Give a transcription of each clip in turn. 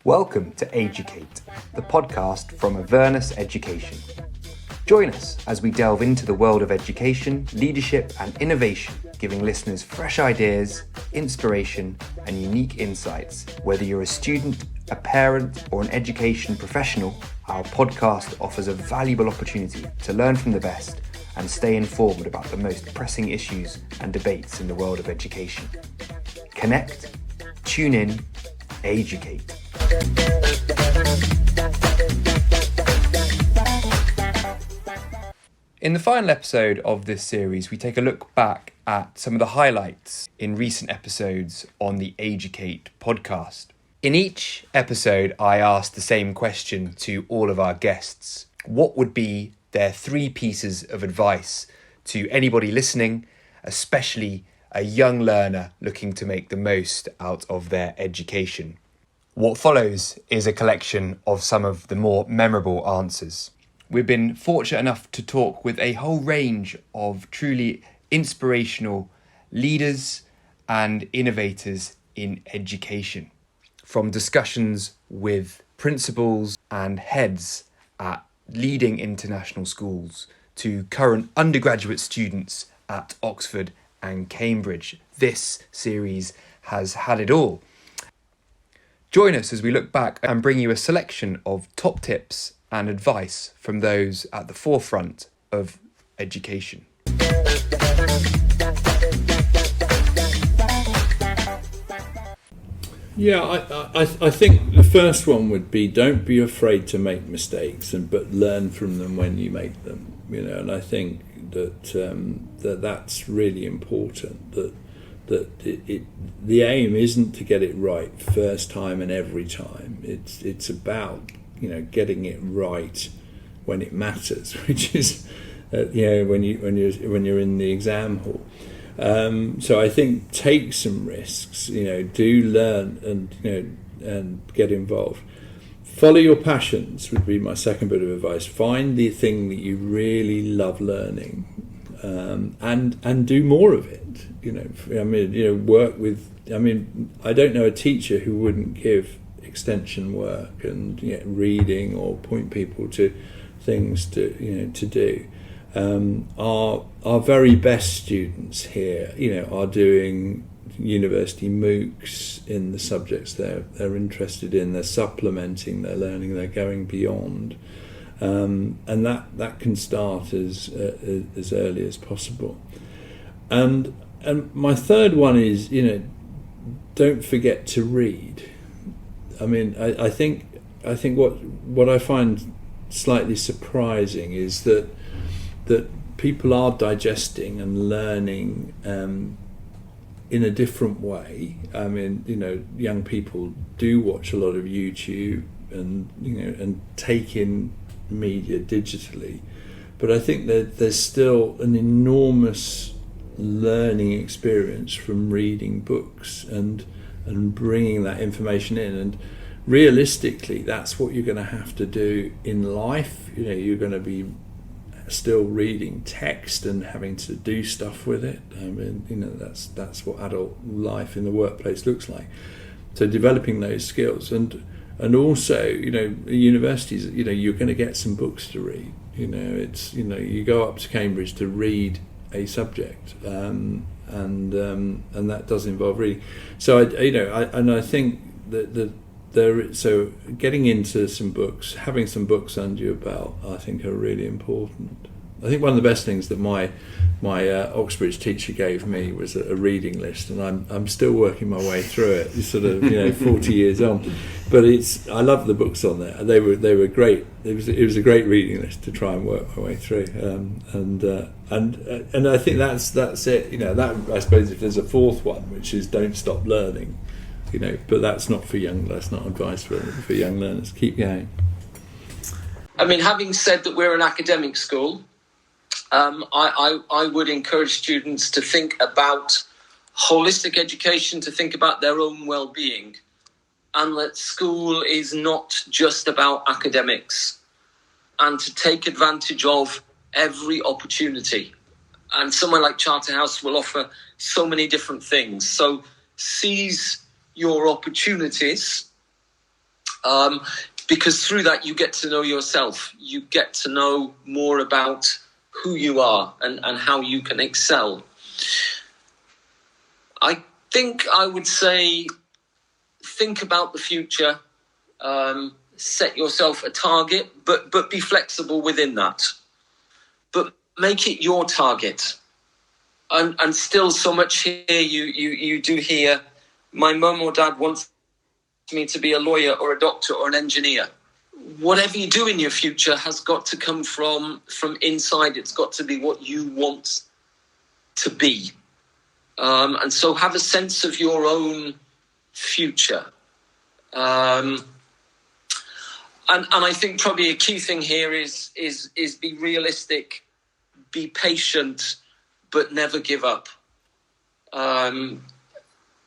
Welcome to AEducate, the podcast from Avernus Education. Join us as we delve into the world of education, leadership and innovation, giving listeners fresh ideas, inspiration and unique insights. Whether you're a student, a parent or an education professional, our podcast offers a valuable opportunity to learn from the best and stay informed about the most pressing issues and debates in the world of education. Connect, tune in, AEducate. In the final episode of this series, we take a look back at some of the highlights in recent episodes on the AEducate podcast. In each episode, I asked the same question to all of our guests. What would be their 3 pieces of advice to anybody listening, especially a young learner looking to make the most out of their education? What follows is a collection of some of the more memorable answers. We've been fortunate enough to talk with a whole range of truly inspirational leaders and innovators in education. From discussions with principals and heads at leading international schools to current undergraduate students at Oxford and Cambridge. This series has had it all. Join us as we look back and bring you a selection of top tips and advice from those at the forefront of education. Yeah, I think the first one would be don't be afraid to make mistakes, but learn from them when you make them. And I think that that's really important. That the aim isn't to get it right first time and every time. It's about getting it right when it matters, which is when you're in the exam hall. So I think take some risks. Do learn and get involved. Follow your passions would be my second bit of advice. Find the thing that you really love learning, and do more of it. Work with. I don't know a teacher who wouldn't give extension work and reading or point people to things to do. Our very best students here, are doing university MOOCs in the subjects they're interested in. They're supplementing their learning. They're going beyond, and that can start as early as possible. And my third one is, don't forget to read. I think what I find slightly surprising is that people are digesting and learning in a different way. Young people do watch a lot of YouTube and take in media digitally, but I think that there's still an enormous learning experience from reading books and bringing that information in. And realistically, that's what you're going to have to do in life. You're going to be still reading text and having to do stuff with it. That's what adult life in the workplace looks like. So developing those skills and also, universities, you're going to get some books to read. You go up to Cambridge to read a subject, and that does involve reading. So I think that so getting into some books, having some books under your belt, I think are really important. I think one of the best things that my Oxbridge teacher gave me was a reading list, and I'm still working my way through it. It's sort of 40 years on, but I love the books on there. They were great. It was a great reading list to try and work my way through, and I think that's it. That, I suppose, if there's a fourth one, which is don't stop learning. But that's not advice for young learners. Keep going. Having said that we're an academic school, I would encourage students to think about holistic education, to think about their own well-being, and that school is not just about academics, and to take advantage of every opportunity. And somewhere like Charterhouse will offer so many different things. So seize your opportunities Because through that you get to know yourself. You get to know more about who you are and how you can excel. I think I would say, think about the future, set yourself a target, but be flexible within that. But make it your target. And still so much here you do hear, my mum or dad wants me to be a lawyer or a doctor or an engineer. Whatever you do in your future has got to come from inside. It's got to be what you want to be. And so have a sense of your own future. And I think probably a key thing here is be realistic, be patient, but never give up.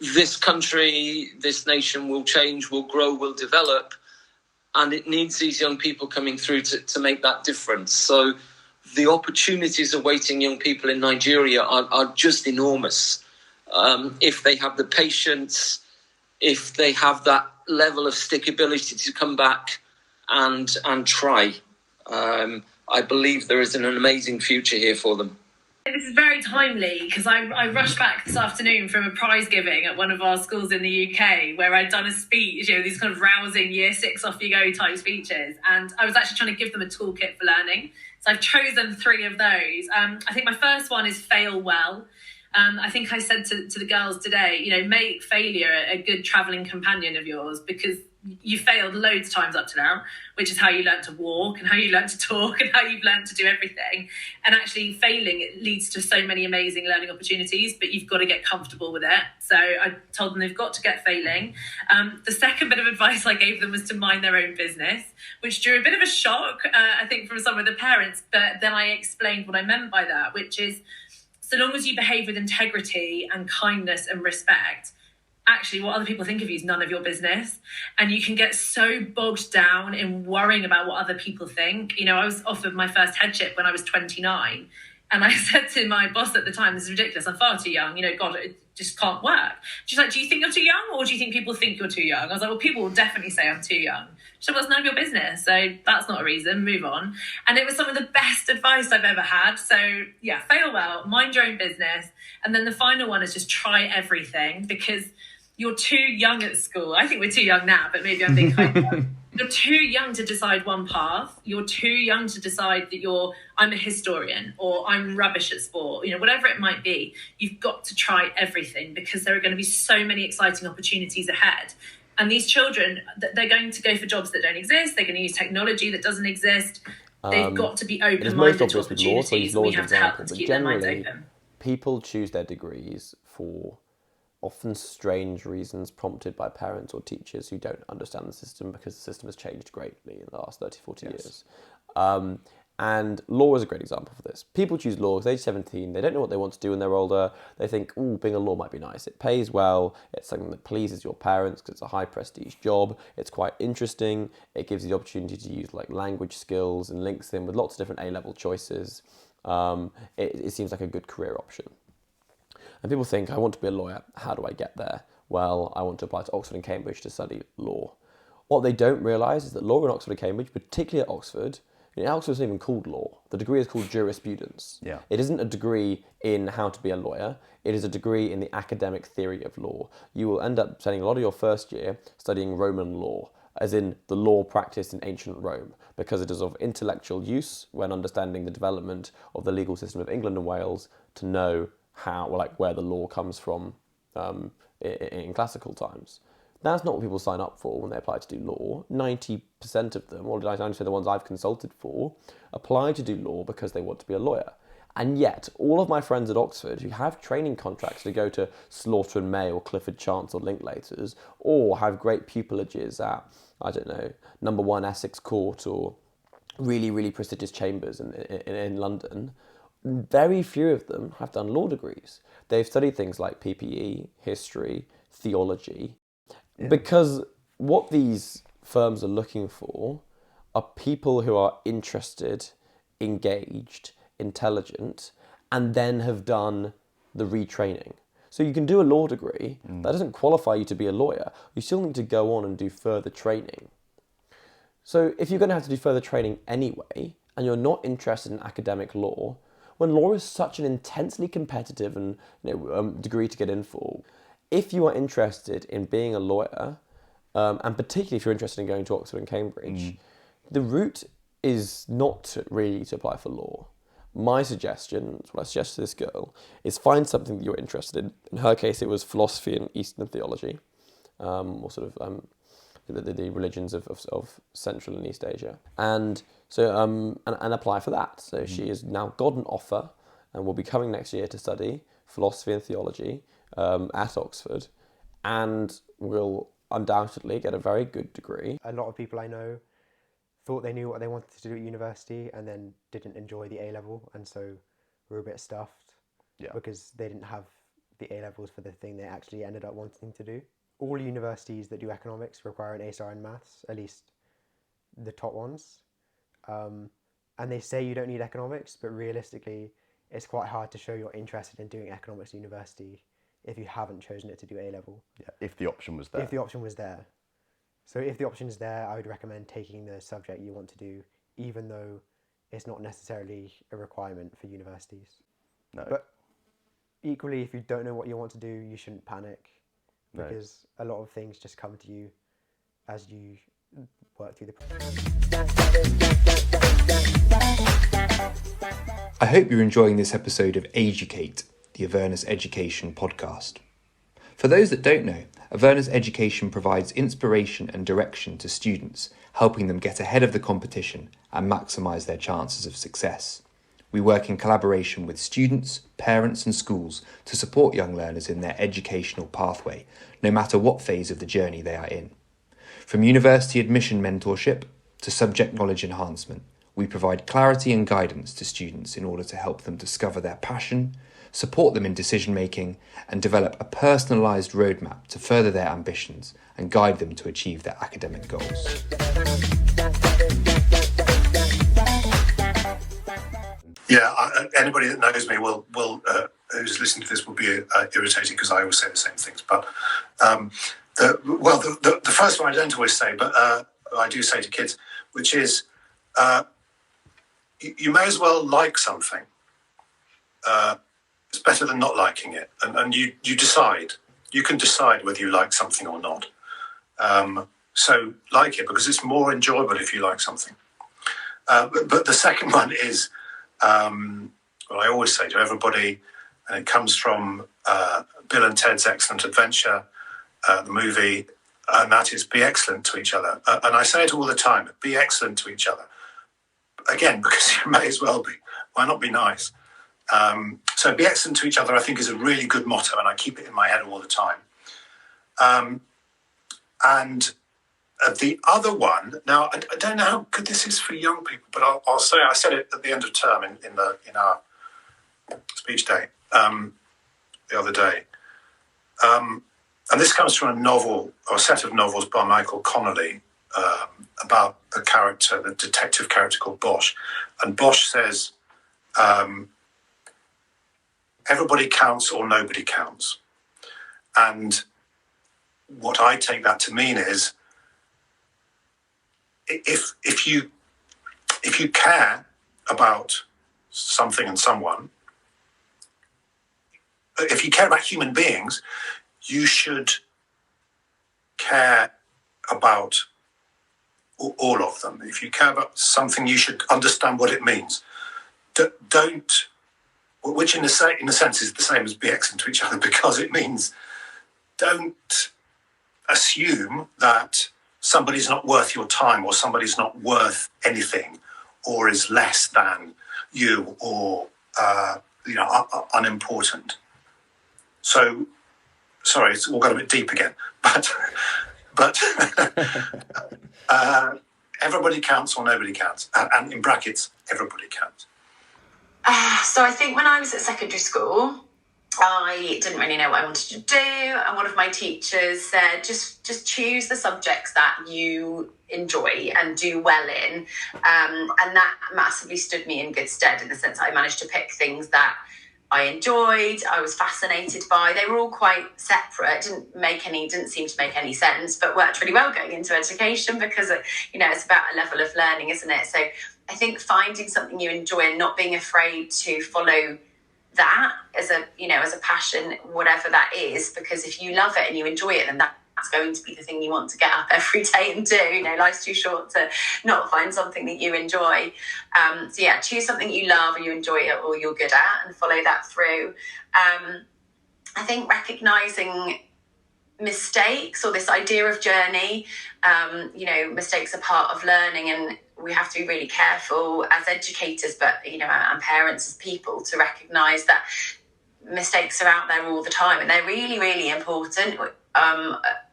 This country, this nation will change, will grow, will develop, and it needs these young people coming through to make that difference. So the opportunities awaiting young people in Nigeria are just enormous. If they have the patience, if they have that level of stickability to come back and try, I believe there is an amazing future here for them. This is very timely because I rushed back this afternoon from a prize giving at one of our schools in the UK where I'd done a speech, these kind of rousing year 6 off you go type speeches, and I was actually trying to give them a toolkit for learning. So I've chosen 3 of those. I think my first one is fail well. I think I said to the girls today, make failure a good travelling companion of yours, because you failed loads of times up to now, which is how you learnt to walk and how you learnt to talk and how you've learnt to do everything. And actually failing, it leads to so many amazing learning opportunities, but you've got to get comfortable with it. So I told them they've got to get failing. The second bit of advice I gave them was to mind their own business, which drew a bit of a shock, I think, from some of the parents. But then I explained what I meant by that, which is, so long as you behave with integrity and kindness and respect, actually what other people think of you is none of your business. And you can get so bogged down in worrying about what other people think. I was offered my first headship when I was 29. And I said to my boss at the time, this is ridiculous, I'm far too young, God, it just can't work. She's like, do you think you're too young, or do you think people think you're too young? I was like, well, people will definitely say I'm too young. She said, well, it's none of your business, so that's not a reason, move on. And it was some of the best advice I've ever had. So yeah, fail well, mind your own business. And then the final one is just try everything, because you're too young at school. I think we're too young now, but maybe I'm being kind. You're too young to decide one path. You're too young to decide that I'm a historian or I'm rubbish at sport, whatever it might be. You've got to try everything, because there are going to be so many exciting opportunities ahead. And these children, they're going to go for jobs that don't exist. They're going to use technology that doesn't exist. They've got to be open-minded to opportunities. We have to help them to keep their minds open. People choose their degrees for often strange reasons, prompted by parents or teachers who don't understand the system, because the system has changed greatly in the last 30, 40 years. And law is a great example for this. People choose law at age 17. They don't know what they want to do when they're older. They think, being a law might be nice. It pays well. It's something that pleases your parents because it's a high prestige job. It's quite interesting. It gives you the opportunity to use language skills and links them with lots of different A-level choices. It seems like a good career option. And people think, I want to be a lawyer. How do I get there? Well, I want to apply to Oxford and Cambridge to study law. What they don't realise is that law in Oxford and Cambridge, particularly at Oxford, Oxford isn't even called law. The degree is called jurisprudence. Yeah. It isn't a degree in how to be a lawyer. It is a degree in the academic theory of law. You will end up spending a lot of your first year studying Roman law, as in the law practiced in ancient Rome, because it is of intellectual use when understanding the development of the legal system of England and Wales to know where the law comes from in classical times. That's not what people sign up for when they apply to do law. 90% of them, or 90% of the ones I've consulted for, apply to do law because they want to be a lawyer. And yet, all of my friends at Oxford who have training contracts to go to Slaughter and May or Clifford Chance or Linklaters, or have great pupilages at, number 1 Essex Court or really, really prestigious chambers in London, very few of them have done law degrees. They've studied things like PPE, history, theology, because what these firms are looking for are people who are interested, engaged, intelligent, and then have done the retraining. So you can do a law degree, that doesn't qualify you to be a lawyer. You still need to go on and do further training. So if you're going to have to do further training anyway, and you're not interested in academic law, when law is such an intensely competitive and degree to get in for, if you are interested in being a lawyer, and particularly if you're interested in going to Oxford and Cambridge, the route is not really to apply for law. My suggestion, what I suggest to this girl, is find something that you're interested in. In her case, it was philosophy and Eastern theology, or sort of the religions of Central and East Asia, and so and apply for that. So she has now got an offer, and will be coming next year to study philosophy and theology at Oxford, and will undoubtedly get a very good degree. A lot of people I know thought they knew what they wanted to do at university and then didn't enjoy the A-level, and so were a bit stuffed because they didn't have the A-levels for the thing they actually ended up wanting to do. All universities that do economics require an A-star in maths, at least the top ones. And they say you don't need economics, but realistically, it's quite hard to show you're interested in doing economics at university if you haven't chosen it to do A-level. Yeah, if the option was there. If the option was there. So if the option is there, I would recommend taking the subject you want to do, even though it's not necessarily a requirement for universities. No. But equally, if you don't know what you want to do, you shouldn't panic, because a lot of things just come to you as you work through the process. I hope you're enjoying this episode of AEducate, the Avernus Education podcast. For those that don't know, Avernus Education provides inspiration and direction to students, helping them get ahead of the competition and maximise their chances of success. We work in collaboration with students, parents and schools to support young learners in their educational pathway, no matter what phase of the journey they are in. From university admission mentorship to subject knowledge enhancement, we provide clarity and guidance to students in order to help them discover their passion, support them in decision-making, and develop a personalised roadmap to further their ambitions and guide them to achieve their academic goals. Yeah, anybody that knows me will who's listening to this will be irritated because I always say the same things. But the first one I don't always say, but I do say to kids, which is you may as well like something. It's better than not liking it, and you decide. You can decide whether you like something or not. So like it, because it's more enjoyable if you like something. But the second one is what I always say to everybody, and it comes from Bill and Ted's Excellent Adventure, the movie, and that is be excellent to each other. And I say it all the time, be excellent to each other. Again, because you may as well be. Why not be nice? So be excellent to each other, I think, is a really good motto, and I keep it in my head all the time. And the other one, now I don't know how good this is for young people, but I'll say I said it at the end of term in our speech day the other day, and this comes from a novel or a set of novels by Michael Connolly about the detective character called Bosch, and Bosch says, everybody counts or nobody counts. And what I take that to mean is, if you care about something and someone, if you care about human beings, you should care about all of them. If you care about something, you should understand what it means. Don't, which in a sense is the same as be excellent to each other, because it means don't assume that somebody's not worth your time, or somebody's not worth anything, or is less than you, or unimportant. So, sorry, it's all got a bit deep again, but everybody counts or nobody counts, and in brackets, everybody counts. So I think when I was at secondary school, I didn't really know what I wanted to do, and one of my teachers said, just choose the subjects that you enjoy and do well in, and that massively stood me in good stead, in the sense that I managed to pick things that I enjoyed, I was fascinated by. They were all quite separate, didn't seem to make any sense, but worked really well going into education because, it's about a level of learning, isn't it? So I think finding something you enjoy and not being afraid to follow that as a passion, whatever that is, because if you love it and you enjoy it, then that's going to be the thing you want to get up every day and do. Life's too short to not find something that you enjoy. So yeah, choose something you love or you enjoy it or you're good at and follow that through. I think recognizing mistakes or this idea of journey, mistakes are part of learning, and we have to be really careful as educators, but and parents as people, to recognize that mistakes are out there all the time and they're really, really important.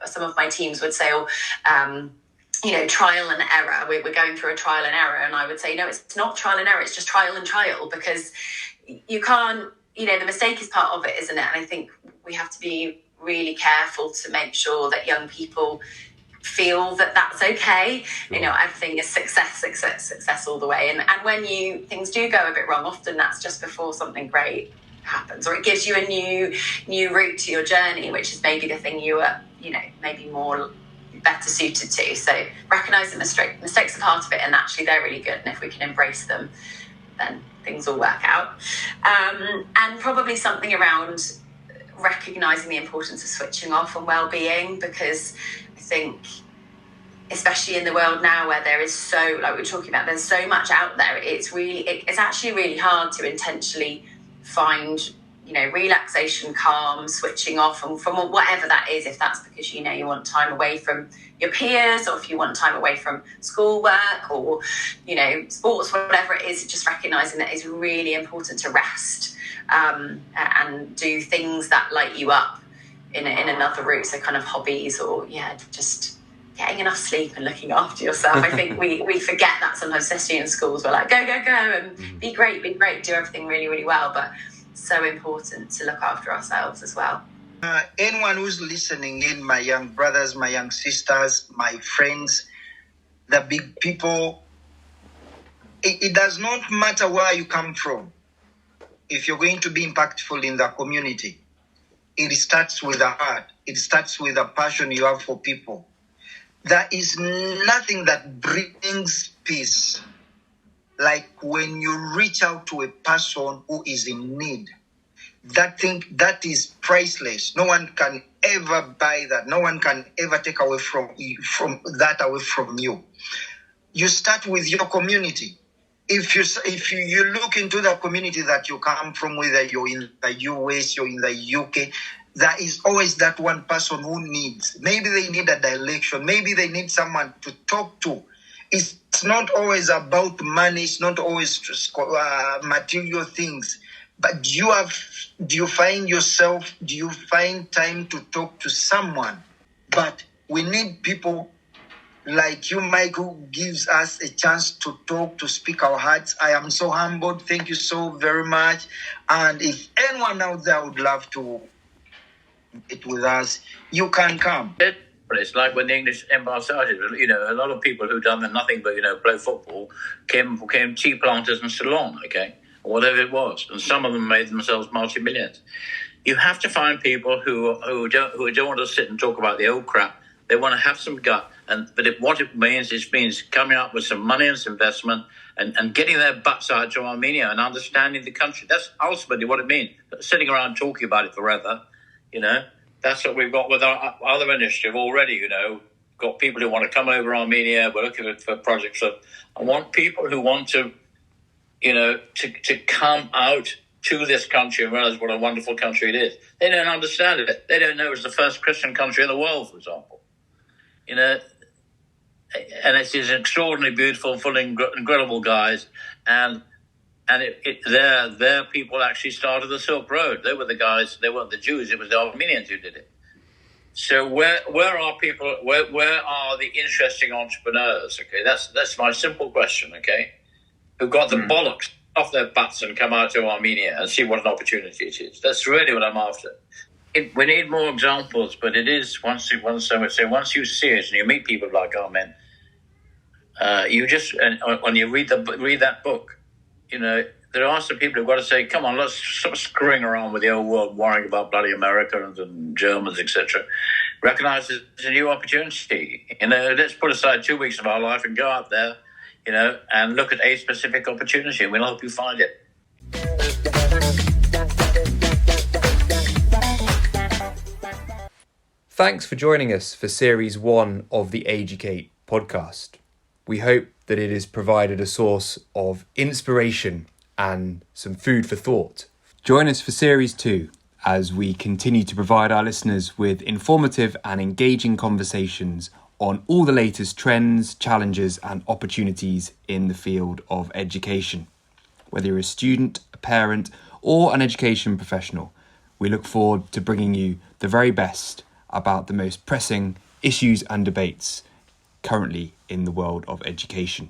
Some of my teams would say, trial and error. We're going through a trial and error, and I would say, no, it's not trial and error, it's just trial and trial, because you can't, the mistake is part of it, isn't it? And I think we have to be really careful to make sure that young people feel that that's okay. Sure. Everything is success all the way. And when things do go a bit wrong, often that's just before something great happens, or it gives you a new route to your journey, which is maybe the thing you are, maybe more better suited to. So recognise that mistakes are part of it, and actually they're really good. And if we can embrace them, then things will work out. And probably something around recognising the importance of switching off and well-being, because I think, especially in the world now where there is so, like we're talking about, there's so much out there, it's actually really hard to intentionally find relaxation, calm, switching off, and from whatever that is, if that's because you want time away from your peers, or if you want time away from schoolwork or sports, whatever it is, just recognizing that it's really important to rest and do things that light you up in another route, so kind of hobbies, or just getting enough sleep and looking after yourself. I think we forget that sometimes, especially in schools. We're like, go and be great, do everything really, really well, but so important to look after ourselves as well. Anyone who's listening in, my young brothers, my young sisters, my friends, the big people, it does not matter where you come from. If you're going to be impactful in the community, it starts with the heart. It starts with the passion you have for people. There is nothing that brings peace like when you reach out to a person who is in need. That is priceless. No one can ever buy that. No one can ever take away from you. You start with your community. If you look into the community that you come from, whether you're in the US, you're in the UK, there is always that one person who needs. Maybe they need a direction. Maybe they need someone to talk to. It's not always about money. It's not always material things. But do you find time to talk to someone? But we need people like you, Mike, who gives us a chance to talk, to speak our hearts. I am so humbled. Thank you so very much. And if anyone out there would love to it with us, you can come. It's like when the English Empire started. A lot of people who've done nothing but play football became tea planters in Ceylon, or whatever it was, and some of them made themselves multi-millions. You have to find people who don't want to sit and talk about the old crap. They want to have some gut, what it means coming up with some money and some investment and getting their butts out to Armenia and understanding the country. That's ultimately what it means. Sitting around talking about it forever, that's what we've got with our other initiative already, Got people who want to come over Armenia. We're looking for projects. I want people who want to, to come out to this country and realize what a wonderful country it is. They don't understand it. They don't know it's the first Christian country in the world, for example. And it's these extraordinarily beautiful, full of incredible guys. And their people actually started the Silk Road. They were the guys. They weren't the Jews. It was the Armenians who did it. So where are people? Where are the interesting entrepreneurs? That's my simple question. Who got the bollocks off their butts and come out to Armenia and see what an opportunity it is. That's really what I'm after. We need more examples, but it is once you see it and you meet people like Armen, when you read that book, there are some people who've got to say, come on, let's stop screwing around with the old world, worrying about bloody Americans and Germans, etc. Recognise it's a new opportunity. Let's put aside 2 weeks of our life and go out there, and look at a specific opportunity, and we'll help you find it. Thanks for joining us for Series 1 of the AEducate podcast. We hope that it has provided a source of inspiration and some food for thought. Join us for Series 2 as we continue to provide our listeners with informative and engaging conversations on all the latest trends, challenges and opportunities in the field of education. Whether you're a student, a parent or an education professional, we look forward to bringing you the very best about the most pressing issues and debates currently in the world of education.